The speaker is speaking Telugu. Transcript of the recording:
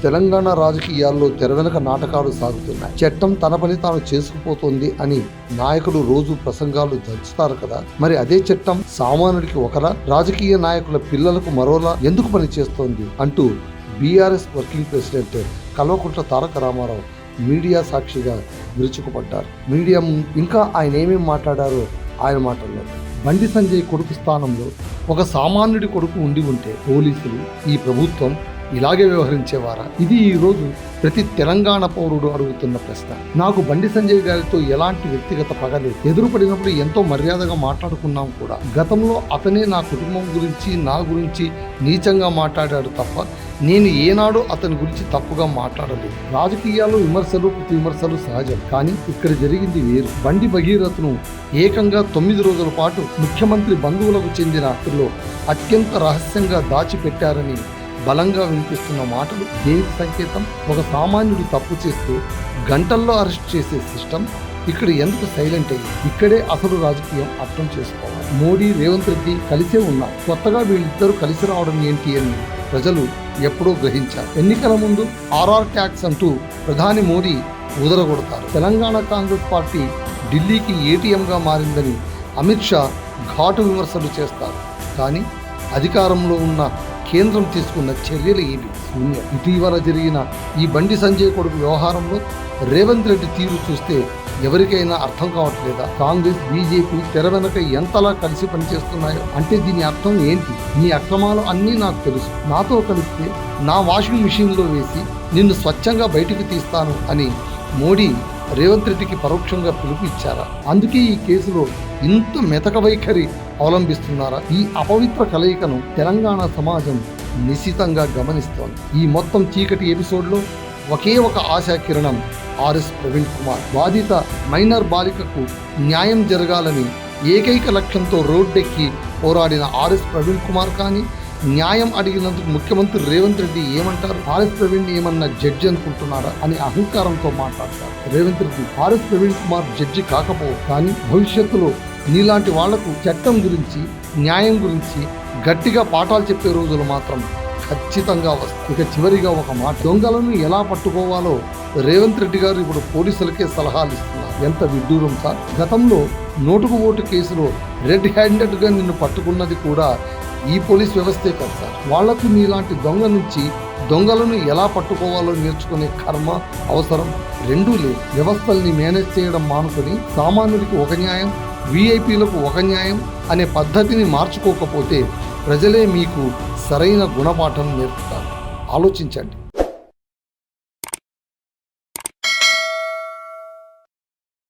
తెలంగాణ రాజకీయాల్లో తెరవెనక నాటకాలు సాగుతున్నాయి. చట్టం తన పని తాను చేసుకుపోతోంది అని నాయకులు రోజు ప్రసంగాలు దంచుతారు కదా. మరి అదే చట్టం సామాన్యుడికి ఒకలా, రాజకీయ నాయకుల పిల్లలకు మరోలా ఎందుకు పని చేస్తోంది అంటూ BRS working president Kalvakuntla Taraka Ramarao media సాక్షిగా విరుచుకుపడ్డారు. మీడియా ఇంకా ఆయన ఏమేమి మాట్లాడారో ఆయన మాటల్లో, బండి సంజయ్ కొడుకు స్థానంలో ఒక సామాన్యుడి కొడుకు ఉండి ఉంటే పోలీసులు, ఈ ప్రభుత్వం ఇలాగే వ్యవహరించేవారా? ఇది ఈరోజు ప్రతి తెలంగాణ పౌరుడు అడుగుతున్న ప్రశ్న. నాకు బండి సంజయ్ గారితో ఎలాంటి వ్యక్తిగత పగలేదు. ఎదురుపడినప్పుడు ఎంతో మర్యాదగా మాట్లాడుకున్నాం కూడా. గతంలో అతనే నా కుటుంబం గురించి, నా గురించి నీచంగా మాట్లాడాడు తప్ప నేను ఏనాడు అతని గురించి తప్పుగా మాట్లాడలేదు. రాజకీయాల్లో విమర్శలు, ప్రతి విమర్శలు సహజం. కానీ ఇక్కడ జరిగింది వేరు. బండి భగీరథను ఏకంగా 9 రోజుల పాటు ముఖ్యమంత్రి బంధువులకు చెందిన అత్యంత రహస్యంగా దాచిపెట్టారని బలంగా వినిపిస్తున్న మాటలు దేనికి సంకేతం? ఒక సామాన్యుడి తప్పు చేస్తే గంటల్లో అరెస్ట్ చేసే సిస్టమ్ ఇక్కడ ఎందుకు సైలెంట్ అయ్యి? ఇక్కడే అసలు రాజకీయం అర్థం చేసుకోవాలి. మోడీ, రేవంత్ రెడ్డి కలిసే ఉన్నారు. కొత్తగా వీళ్ళిద్దరూ కలిసి రావడం ఏంటి అని ప్రజలు ఎప్పుడో గ్రహించారు. ఎన్నికల ముందు ఆర్ఆర్ ట్యాక్స్ అంటూ ప్రధాని మోడీ ఉదరగొడతారు. తెలంగాణ కాంగ్రెస్ పార్టీ ఢిల్లీకి ఏటీఎంగా మారిందని అమిత్ షా ఘాటు విమర్శలు చేస్తారు. కానీ అధికారంలో ఉన్న కేంద్రం తీసుకున్న చర్యలు ఏవి? శూన్యం. ఇటీవల జరిగిన ఈ బండి సంజయ్ కొడుకు వ్యవహారంలో రేవంత్ రెడ్డి తీరు చూస్తే ఎవరికైనా అర్థం కావట్లేదా? కాంగ్రెస్, బీజేపీ తెర వెనక ఎంతలా కలిసి పనిచేస్తున్నాయో. అంటే దీని అర్థం ఏంటి? నీ అక్రమాలు అన్నీ నాకు తెలుసు, నాతో కలిస్తే నా వాషింగ్ మిషన్లో వేసి నిన్ను స్వచ్ఛంగా బయటికి తీస్తాను అని మోడీ రేవంత్ రెడ్డికి పరోక్షంగా పిలుపు ఇచ్చారా? అందుకే ఈ కేసులో ఇంత మెతక వైఖరి అవలంబిస్తున్నారా? ఈ అపవిత్ర కలయికను తెలంగాణ సమాజం నిశితంగా గమనిస్తోంది. ఈ మొత్తం చీకటి ఎపిసోడ్లో ఒకే ఒక ఆశా కిరణం ఆర్ఎస్ ప్రవీణ్ కుమార్. బాధిత మైనర్ బాలికకు న్యాయం జరగాలని ఏకైక లక్ష్యంతో రోడ్డెక్కి పోరాడిన ఆర్ఎస్ ప్రవీణ్ కుమార్ కానీ, న్యాయం అడిగినందుకు ముఖ్యమంత్రి రేవంత్ రెడ్డి ఏమంటారు? ఆర్ఎస్ ప్రవీణ్ ఏమన్నా జడ్జి అనుకుంటున్నారా అని అహంకారంతో మాట్లాడతారు రేవంత్ రెడ్డి. ఆర్ఎస్ ప్రవీణ్ కుమార్ జడ్జి కాకపోవచ్చు, కానీ భవిష్యత్తులో నీలాంటి వాళ్లకు చట్టం గురించి, న్యాయం గురించి గట్టిగా పాఠాలు చెప్పే రోజులు మాత్రం ఖచ్చితంగా వస్తాయి. ఇక చివరిగా ఒక మాట, దొంగలను ఎలా పట్టుకోవాలో రేవంత్ రెడ్డి గారు ఇప్పుడు పోలీసులకే సలహాలు ఇస్తున్నారు. ఎంత విడ్డూరం సార్! గతంలో నోటుకు ఓటు కేసులో రెడ్ హ్యాండెడ్గా నిన్ను పట్టుకున్నది కూడా ఈ పోలీస్ వ్యవస్థే కదా సార్. వాళ్లకు నీలాంటి దొంగ నుంచి దొంగలను ఎలా పట్టుకోవాలో నేర్చుకునే కర్మ, అవసరం రెండూ లేదు. వ్యవస్థల్ని మేనేజ్ చేయడం మానుకొని సామాన్యుడికి ఒక న్యాయం, వీఐపీలకు ఒక న్యాయం అనే పద్ధతిని మార్చుకోకపోతే ప్రజలే మీకు సరైన గుణపాఠం నేర్పుతారు. ఆలోచించండి.